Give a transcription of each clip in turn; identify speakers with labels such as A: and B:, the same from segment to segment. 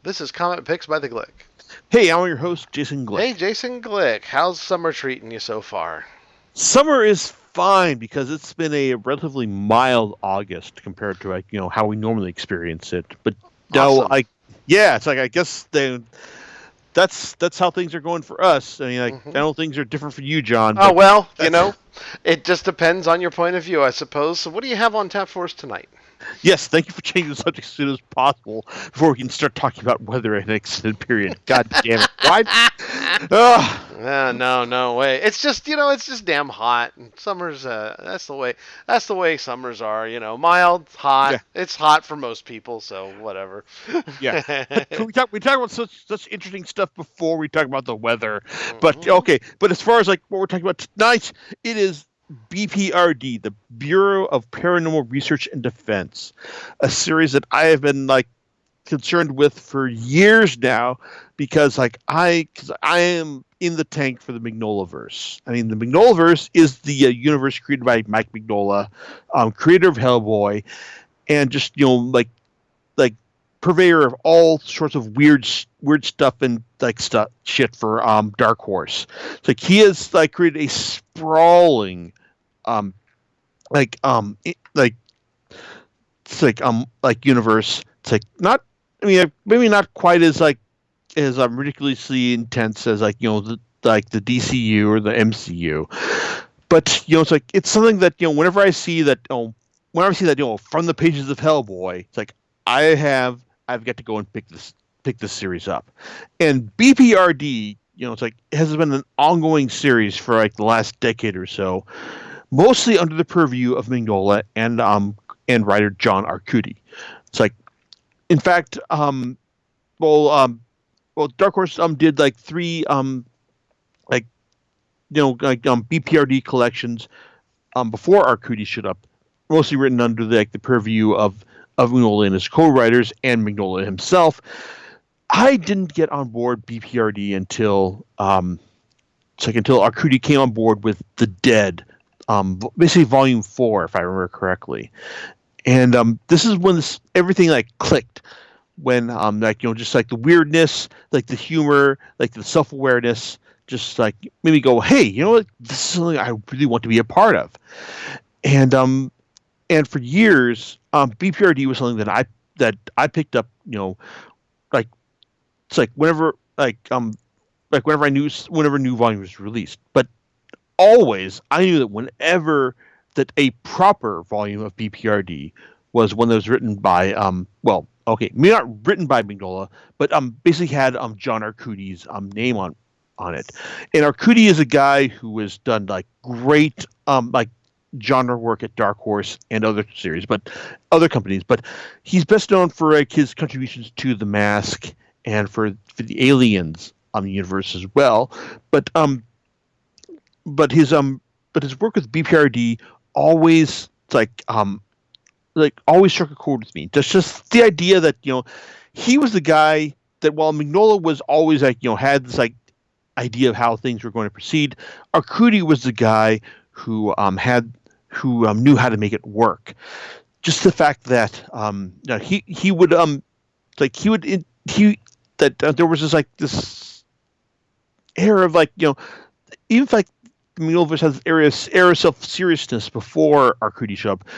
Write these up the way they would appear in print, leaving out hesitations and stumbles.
A: This is Comet Picks by the Glick.
B: Hey, I'm your host, Jason
A: Hey,
B: Glick.
A: Jason Glick, how's summer treating you so far?
B: Summer is fine because it's been a relatively mild August compared to how we normally experience it. But no,
A: Awesome.
B: yeah, it's like I guess that's how things are going for us. I mean, I
A: hmm
B: know things are different for you, John,
A: Oh,
B: but
A: well,
B: that's
A: it just depends on your point of view, I suppose. So, what do you have on tap for us tonight?
B: yes. Thank you for changing the subject as soon as possible before we can start talking about weather in an extended period. God damn it! Why? Ugh.
A: No, no way. It's just, it's just damn hot. And summer's, that's the way summers are, mild, hot.
B: Yeah.
A: It's hot for most people, so whatever.
B: Yeah. We talk about such interesting stuff before we talk about the weather. But
A: hmm
B: okay, but as far as like what we're talking about tonight, it is B.P.R.D, the Bureau of Paranormal Research and Defense, a series that I have been like concerned with for years now because I am in the tank for the Mignolaverse. I mean, the Mignolaverse is the universe created by Mike Mignola, creator of Hellboy, and just like purveyor of all sorts of weird stuff and like stuff shit for Dark Horse. It's like he has like created a sprawling um like like universe. It's like not, I mean, maybe not quite as like as ridiculously intense as like the DCU or the MCU, but it's like it's something that whenever I see that from the pages of Hellboy, it's like I have I've got to go and pick this series up, and BPRD, it's like it has been an ongoing series for like the last decade or so, mostly under the purview of Mignola and writer John Arcudi. It's like, in fact, well Dark Horse did like three like BPRD collections before Arcudi showed up, mostly written under the purview of Mignola and his co-writers and Mignola himself. I didn't get on board BPRD until until Arcudi came on board with The Dead, basically Volume 4, if I remember correctly. And this is when everything like clicked, when just like the weirdness, like the humor, like the self-awareness, just like made me go, hey, you know what? This is something I really want to be a part of. And and for years, BPRD was something that I picked up. Like it's like whenever new volume was released. But always, I knew that whenever that a proper volume of BPRD was one that was written by maybe not written by Mignola, but basically had John Arcudi's name on it. And Arcudi is a guy who has done like great like genre work at Dark Horse and other series, but other companies. But he's best known for like his contributions to The Mask and for the Aliens on the universe as well. But but his work with BPRD always always struck a chord with me. Just the idea that he was the guy that, while Mignola was always like had this like idea of how things were going to proceed, Arcudi was the guy who knew how to make it work. Just the fact that he would like he would he that there was this air of even if like Milovic has air of self seriousness before Arcudi showed up.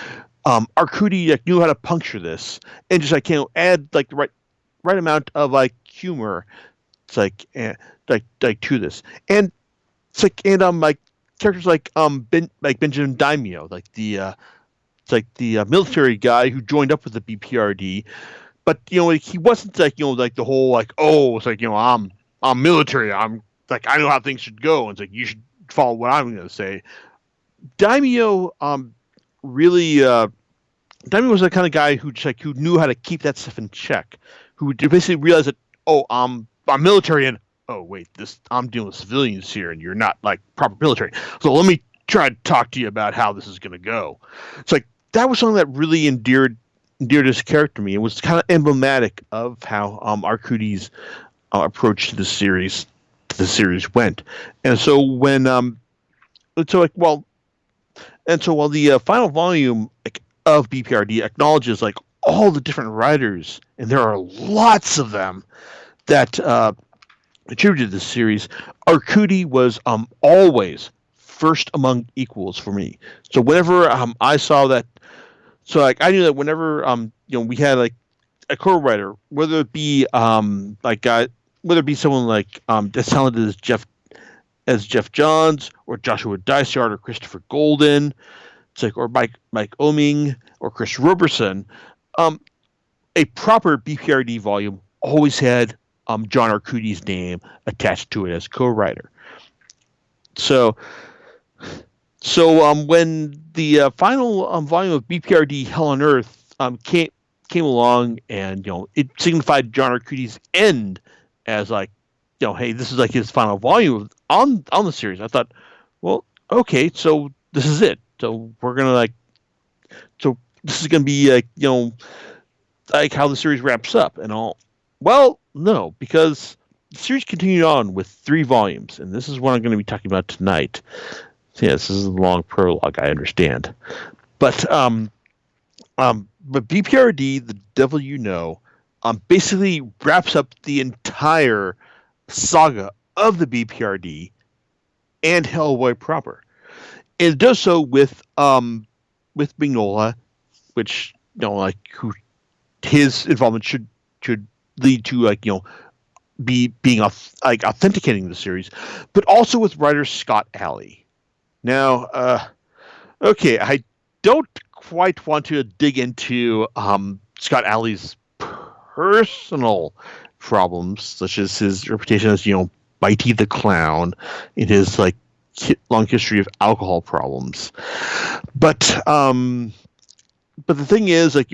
B: Arcudi like, knew how to puncture this and just like add like the right amount of like humor. It's like to this, and it's like like characters like like Benjamin Daimyo, like the it's like the military guy who joined up with the BPRD, but like, he wasn't like like the whole like, oh, it's like I'm military, I'm like, I know how things should go, and it's like you should follow what I'm going to say. Daimyo really Daimyo was the kind of guy who knew how to keep that stuff in check, who basically realized that, oh, I'm military, and oh wait, this I'm dealing with civilians here, and you're not like proper military. So let me try to talk to you about how this is going to go. It's like that was something that really endeared his character to me. It was kind of emblematic of how Arcudi's approach to the series went. And so when so like well and so while the final volume like of BPRD acknowledges like all the different writers, and there are lots of them that contributed to this series, Arcudi was always first among equals for me. So whenever I saw that, so like I knew that whenever we had like a co-writer, whether it be whether it be someone like as talented as Jeff Johns or Joshua Dysart or Christopher Golden, it's like or Mike Oming or Chris Roberson, um, a proper BPRD volume always had John Arcudi's name attached to it as co-writer. So, when the final volume of BPRD Hell on Earth came along, and it signified John Arcudi's end as like, hey, this is like his final volume on the series. I thought, well, okay, so this is it. So we're gonna so this is gonna be like like how the series wraps up and all. Well, no, because the series continued on with 3 volumes, and this is what I'm going to be talking about tonight. So yes, this is a long prologue, I understand, but BPRD, The Devil You Know, basically wraps up the entire saga of the BPRD and Hellboy proper, and it does so with Mignola, which like who his involvement should lead to like being authenticating the series, but also with writer Scott Alley. Now, okay, I don't quite want to dig into Scott Alley's personal problems, such as his reputation as Bitey the Clown, in his like long history of alcohol problems, but the thing is like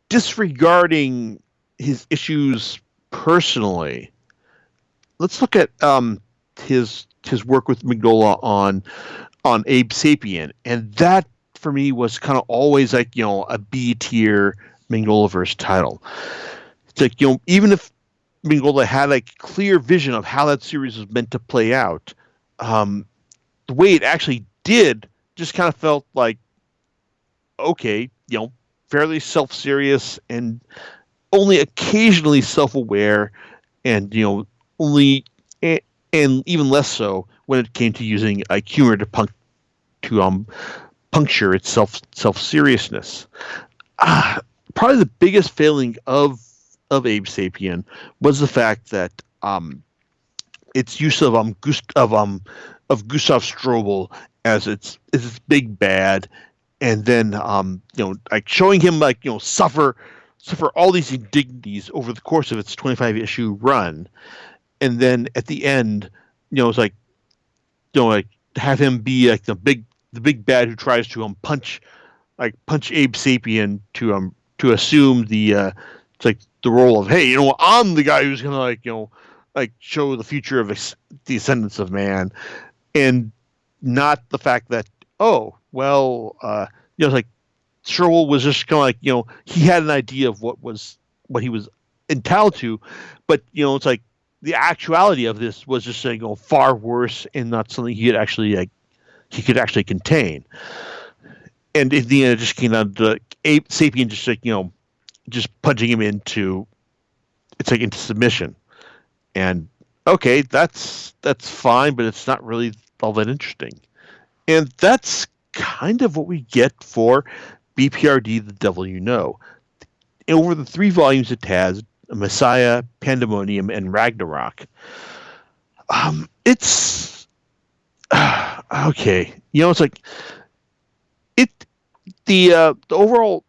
B: disregarding his issues personally, let's look at his work with Mignola on Abe Sapien, and that for me was kind of always like a B tier Mignolaverse title. It's like even if Mignola had a clear vision of how that series was meant to play out, the way it actually did just kind of felt like okay, fairly self-serious and only occasionally self-aware, and only and even less so when it came to using humor to puncture its self-seriousness. Probably the biggest failing of Abe Sapien was the fact that its use of Gustav Strobel as its big bad, and then like showing him like suffer all these indignities over the course of its 25 issue run, and then at the end it's like like have him be like the big bad who tries to punch Abe Sapien to assume the it's like the role of, hey, I'm the guy who's gonna like show the future of the ascendance of man, and not the fact that oh well it's like Strobel was just kind of like he had an idea of what he was entitled to, but it's like the actuality of this was just far worse and not something he could actually contain. And in the end, it just came down to Ape Sapien just like just punching him into submission. And okay, that's fine, but it's not really all that interesting. And that's kind of what we get for B.P.R.D. The Devil You Know. Over the 3 volumes it has, Messiah, Pandemonium, and Ragnarok. It's okay. It's like the overall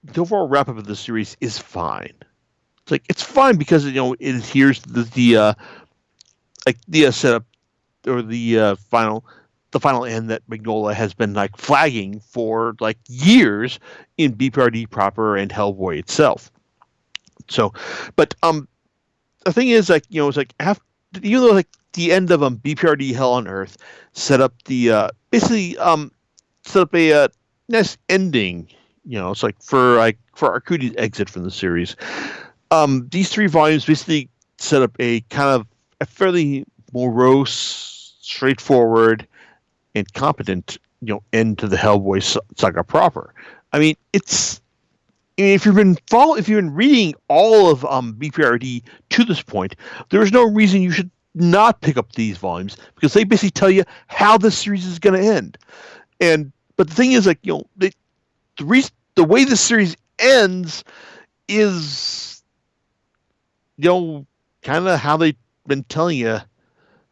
B: wrap up of the series is fine. It's like it's fine because it adheres to the setup or the final end that Mignola has been like flagging for like years in B.P.R.D. proper and Hellboy itself. So, but the thing is like it's like after, even though like the end of B.P.R.D. Hell on Earth set up the basically set up a nice ending. It's like for Arcudi's exit from the series. These 3 volumes basically set up a kind of a fairly morose, straightforward, and competent end to the Hellboy saga proper. I mean, it's if you've been reading all of B.P.R.D. to this point, there is no reason you should not pick up these volumes because they basically tell you how this series is going to end. And but the thing is, like the way the series ends is kind of how they've been telling you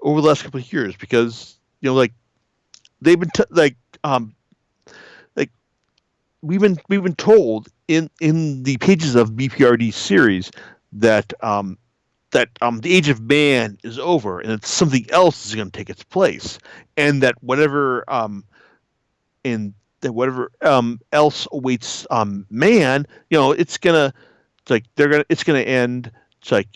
B: over the last couple of years because like they've been like we've been told in the pages of BPRD series that the age of man is over and that something else is going to take its place, and that whatever else awaits man, it's gonna end. It's like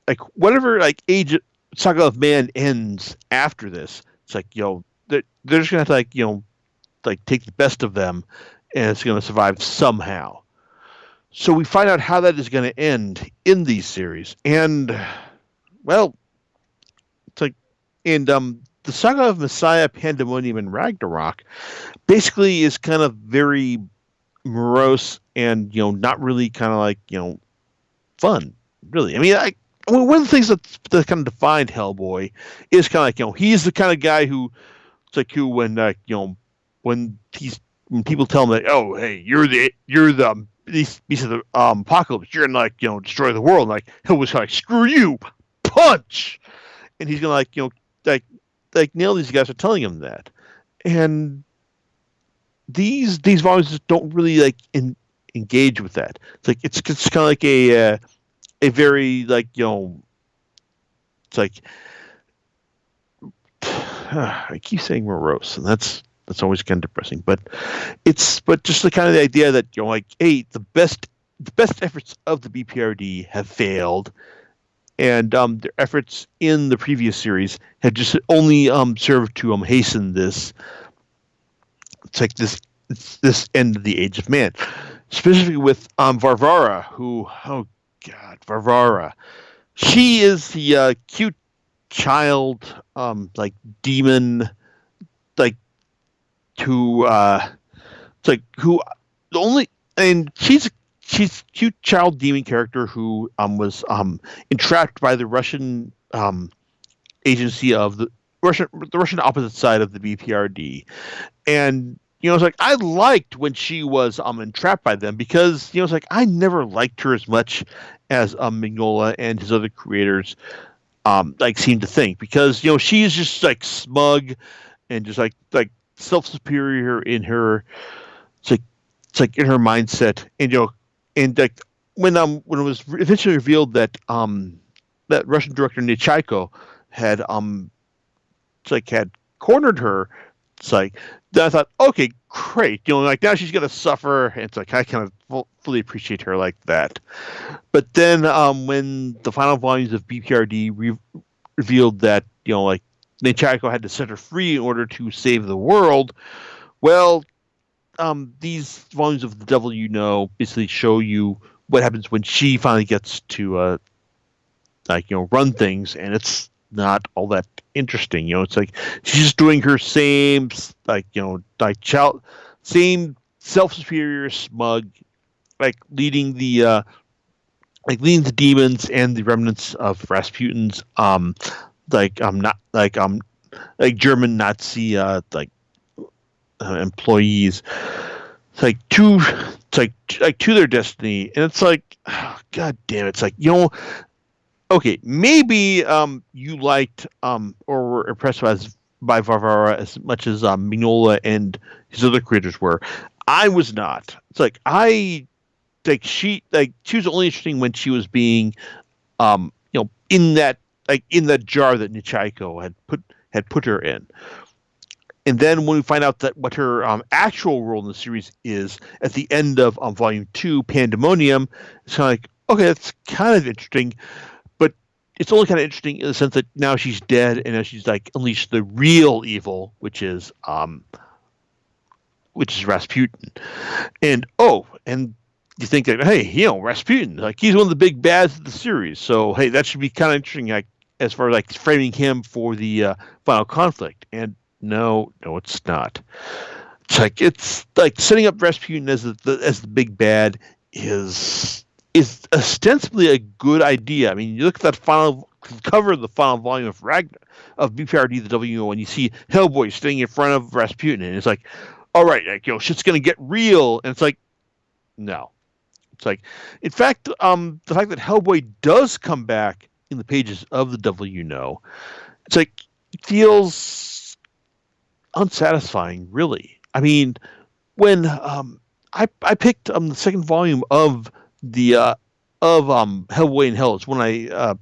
B: like whatever like age saga of man ends after this. It's like they're just gonna have to like take the best of them, and it's gonna survive somehow. So we find out how that is going to end in these series, and well, it's like and the saga of Messiah, Pandemonium, and Ragnarok basically is kind of very morose and not really kind of like fun, really. One of the things that kind of defined Hellboy is kind of like he's the kind of guy who it's like who when when people tell him that hey you're the these beast of the apocalypse, you're gonna destroy the world, like he'll was like screw you, punch, and he's gonna like nail these guys for telling him that. And these volumes just don't really engage with that. It's like it's kind of like a very it's like I keep saying morose, and that's always kind of depressing. But just the kind of the idea that like hey the best efforts of the BPRD have failed, and their efforts in the previous series had just only served to hasten this. It's like this end of the Age of Man, specifically with Varvara, who Varvara, she is the cute child like demon like who it's like who the only and she's a cute child demon character who was entrapped by the Russian agency of the Russian opposite side of the BPRD. And it's like I liked when she was entrapped by them because it's like I never liked her as much as Mignola and his other creators like seem to think, because she is just like smug and just like self superior in her it's like in her mindset. And and like when it was eventually revealed that that Russian director Nichaiko had had cornered her, it's like then I thought, okay, great, like now she's gonna suffer. And it's like I kind of fully appreciate her like that. But then when the final volumes of BPRD revealed that like Nichaiko had to set her free in order to save the world, well, these volumes of The Devil basically show you what happens when she finally gets to run things, and it's not all that interesting. It's like she's just doing her same same self superior smug, leading the leading the demons and the remnants of Rasputin's not German Nazi employees to their destiny. And it's like, oh, god damn it, it's like okay, maybe you liked or were impressed by Varvara as much as Mignola and his other creators were. I was not. It's like she was only interesting when she was being in that jar that Nichaiko had put her in. And then when we find out that what her actual role in the series is at the end of Volume 2, Pandemonium, it's kind of like, okay, that's kind of interesting. But it's only kind of interesting in the sense that now she's dead and now she's unleashed the real evil, which is Rasputin. And you think that, hey, Rasputin, he's one of the big bads of the series. So, hey, that should be kind of interesting, as far as framing him for the final conflict. And no, it's not. it's like setting up Rasputin as the big bad is ostensibly a good idea. I mean, you look at that final cover of the final volume of B.P.R.D. the WO, and you see Hellboy standing in front of Rasputin, and it's like, all right, like, shit's gonna get real, and it's like, no. It's like, in fact, the fact that Hellboy does come back in the pages of the WO, it's like, it feels unsatisfying, really. I mean, when I picked the second volume of the Hellboy in Hell. It's when the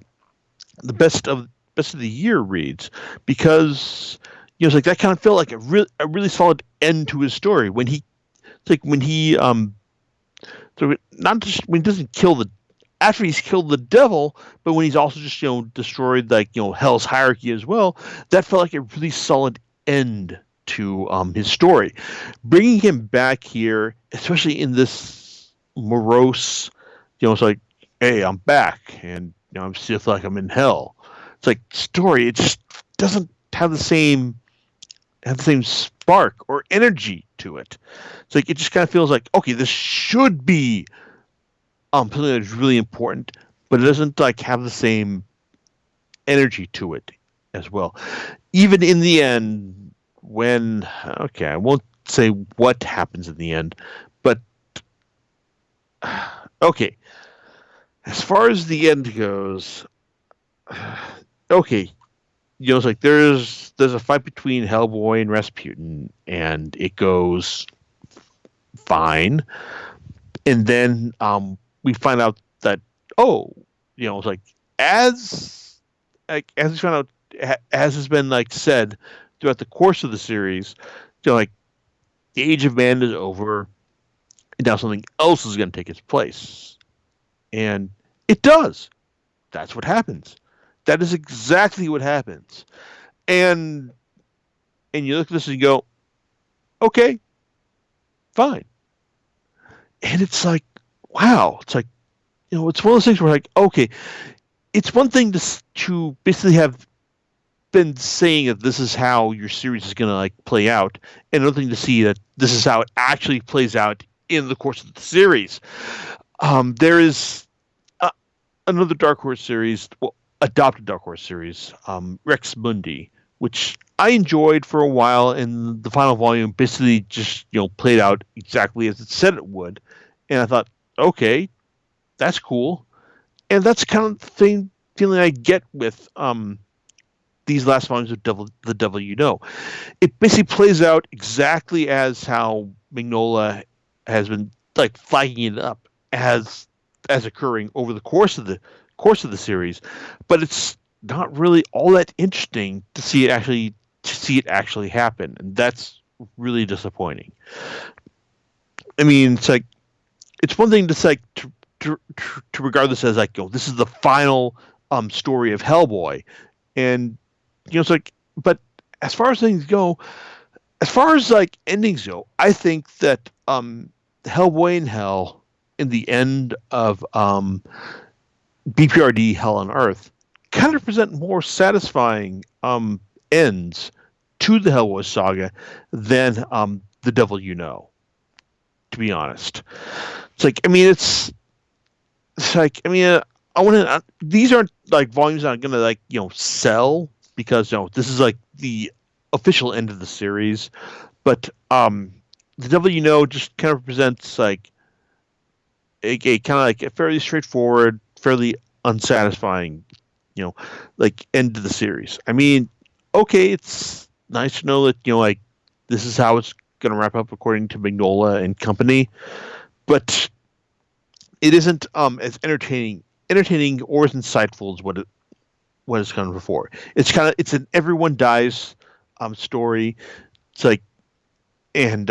B: best of the year reads, because it's like that kind of felt like a really solid end to his story when he it's like when he so not just when he doesn't kill the after he's killed the devil, but when he's also just destroyed like Hell's hierarchy as well. That felt like a really solid end to his story. Bringing him back here, especially in this morose, it's like, hey, I'm back, and I'm still like I'm in hell. It's like story. It just doesn't have the same spark or energy to it. It's like it just kind of feels like, okay, this should be something that's really important, but it doesn't like have the same energy to it as well. Even in the end, when I won't say what happens in the end, but okay, as far as the end goes, okay, it's like there's a fight between Hellboy and Rasputin, and it goes fine, and then we find out that it's like as we found out, as has been like said throughout the course of the series, like the Age of Man is over, and now something else is going to take its place, and it does. That's what happens. That is exactly what happens, and you look at this and you go, okay, fine, and it's like, wow, it's like, it's one of those things where like, okay, it's one thing to basically have been saying that this is how your series is going to like play out, and another thing to see that this is how it actually plays out in the course of the series. There is another Dark Horse series, adopted Dark Horse series, Rex Mundi, which I enjoyed for a while, and the final volume basically just played out exactly as it said it would, and I thought, okay, that's cool, and that's kind of the feeling I get with these last volumes of the Devil You Know. It basically plays out exactly as how Mignola has been like flagging it up as occurring over the course of the series, but it's not really all that interesting to see it actually happen, and that's really disappointing. I mean, it's like it's one thing to like to regard this as like, this is the final story of Hellboy, and it's like, but as far as things go, as far as like endings go, I think that Hellboy in Hell in the end of B.P.R.D. Hell on Earth kind of present more satisfying ends to the Hellboy saga than the Devil You Know, to be honest. It's like, I mean, it's like, I mean, I want to. These aren't like volumes that I'm gonna like sell, because this is like the official end of the series. But the Devil You Know just kind of represents like a kind of like a fairly straightforward, fairly unsatisfying, like end of the series. I mean, okay, it's nice to know that like this is how it's gonna wrap up according to Mignola and company, but it isn't as entertaining or as insightful as what it's come before. It's an everyone dies story. It's like, and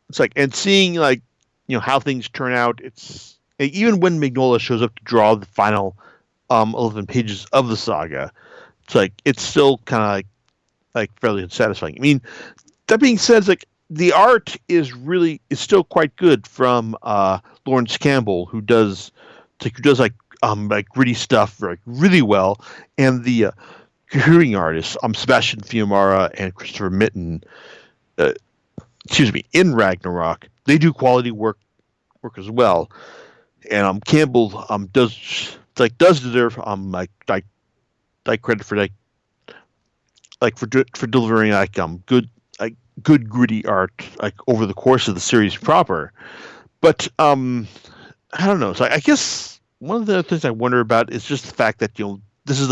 B: it's like, and seeing like how things turn out. It's even when Mignola shows up to draw the final 11 pages of the saga, it's like it's still kind of like fairly unsatisfying. I mean, that being said, it's like the art is still quite good from Lawrence Campbell, who does like gritty stuff like really well, and the coloring artists Sebastian Fiumara and Christopher Mitten excuse me, in Ragnarok, they do quality work as well. And Campbell does deserve like credit for for delivering good gritty art like over the course of the series proper. But I don't know. So I guess one of the things I wonder about is just the fact that this is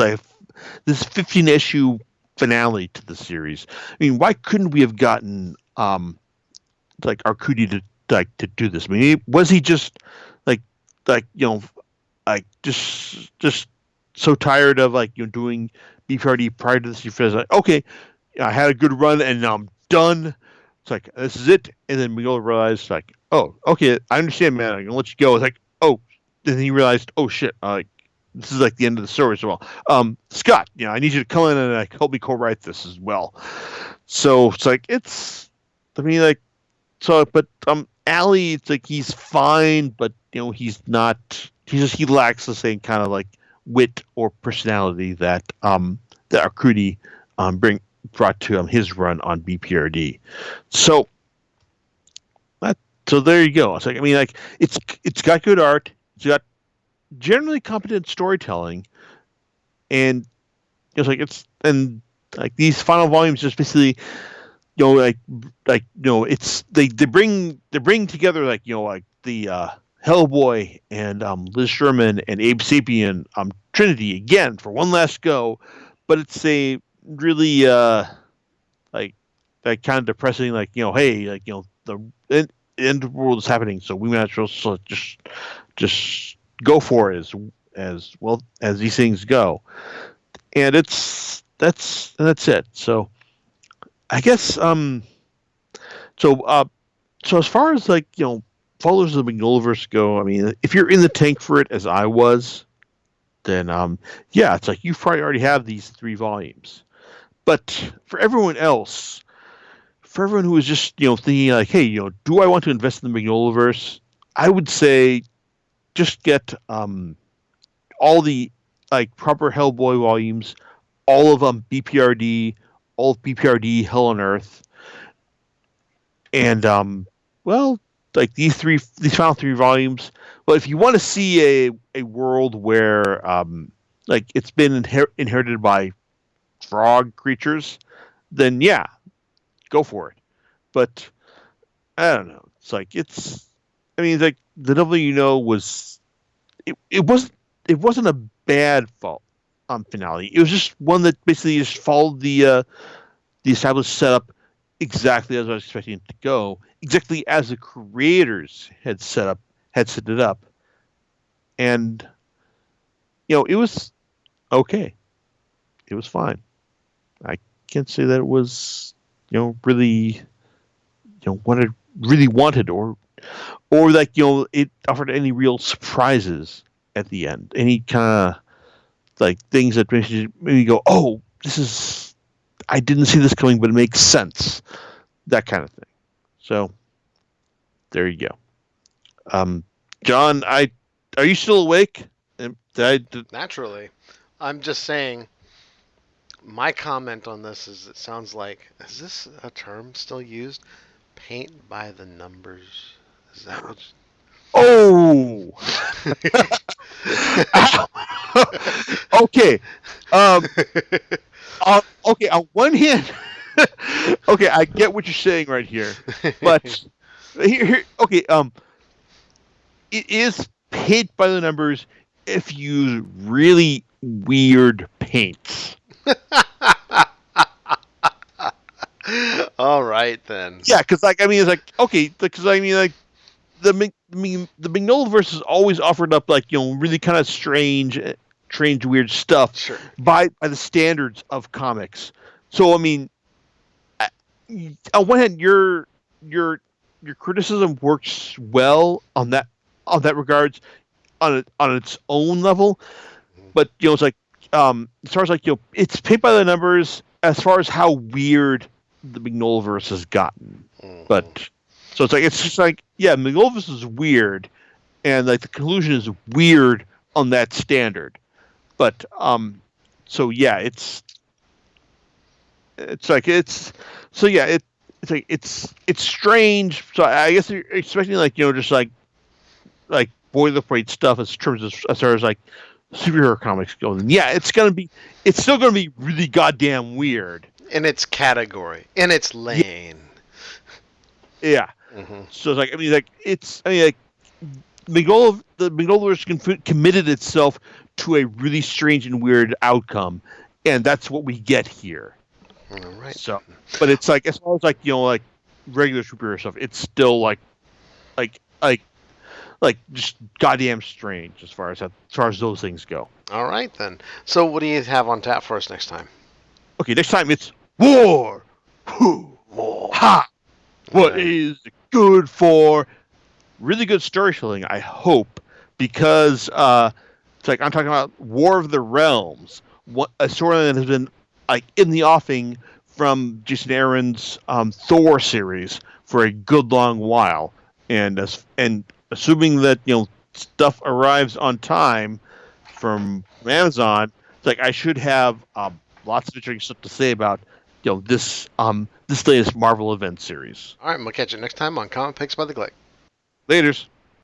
B: this 15 issue finale to the series. I mean, why couldn't we have gotten like Arcudi to do this? I mean, was he just like like you know just so tired of doing B.P.R.D prior to this? He feels like, okay, I had a good run and now I'm done. It's like this is it, and then we all realize like, oh, okay, I understand, man. I'm gonna let you go. It's like, oh, then he realized, oh shit, like this is like the end of the story as well. Scott, I need you to come in and like help me co-write this as well. So it's like I mean, like, so, but Allie, it's like he's fine, but he's not. He lacks the same kind of like wit or personality that Arcudi brought to his run on B.P.R.D. So so there you go. It's like, I mean, like it's got good art, it's got generally competent storytelling, and and like these final volumes just basically it's they bring together like the Hellboy and Liz Sherman and Abe Sapien Trinity again for one last go, but it's a really like kind of depressing, like hey, like the end of the world is happening, so we might as well just go for it as well as these things go, and that's it. So I guess so so as far as followers of the Magnoliverse go, I mean, if you're in the tank for it as I was, then yeah, it's like you probably already have these 3 volumes. But for everyone else, for everyone who is just thinking like, hey, do I want to invest in the Magnoliverse? I would say just get all the like proper Hellboy volumes, all of B.P.R.D, all of B.P.R.D, Hell on Earth, and well, like these final 3 volumes. Well, if you want to see a world where like it's been inherited by frog creatures, then yeah, go for it. But I don't know. It's like I mean, like the devil was it wasn't a bad fault finale. It was just one that basically just followed the established setup exactly as I was expecting it to go, exactly as the creators had set it up, and it was okay. It was fine. I can't say that it was really what I really wanted, or like it offered any real surprises at the end, any kind of like things that made me go, oh, this is, I didn't see this coming, but it makes sense, that kind of thing. So there you go. John, are you still awake?
A: Naturally. I'm just saying, my comment on this is it sounds like, is this a term still used? Paint by the numbers. Is that what?
B: Oh, okay. Um, okay. On one hand, okay, I get what you're saying right here, but okay. It is paint by the numbers if you use really weird paints.
A: All right then.
B: Yeah, because like I mean, it's like okay, because I mean like the Magnoliverse has always offered up like really kind of strange, weird stuff
A: Sure.
B: by the standards of comics. So I mean, on one hand, your criticism works well on that regards on its own level, but it's like as far as like it's paint by the numbers as far as how weird the Magnoliverse has gotten, but. So it's just like, yeah, Magnoliverse is weird, and like the conclusion is weird on that standard. But so yeah, it's like so yeah, it's strange. So I guess you're expecting like just like boilerplate stuff as terms as far as like superhero comics go. And yeah, it's still gonna be really goddamn weird.
A: In its category, in its
B: Yeah,
A: lane.
B: yeah.
A: Hmm.
B: So it's like like the Magnolia committed itself to a really strange and weird outcome, and that's what we get here.
A: All right.
B: So, but it's like as far as like like regular superhero stuff, it's still like like like just goddamn strange as far as those things go.
A: All right then. So what do you have on tap for us next time?
B: Okay, next time it's war. Who?
A: More.
B: Ha!
A: All
B: What
A: right.
B: is good for? Really good storytelling, I hope, because it's like I'm talking about War of the Realms, what a story that has been like in the offing from Jason Aaron's Thor series for a good long while, and assuming that stuff arrives on time from Amazon, it's like I should have lots of interesting stuff to say about this latest Marvel event series.
A: All right. We'll catch you next time on Comic Picks by the Glick.
B: Laters.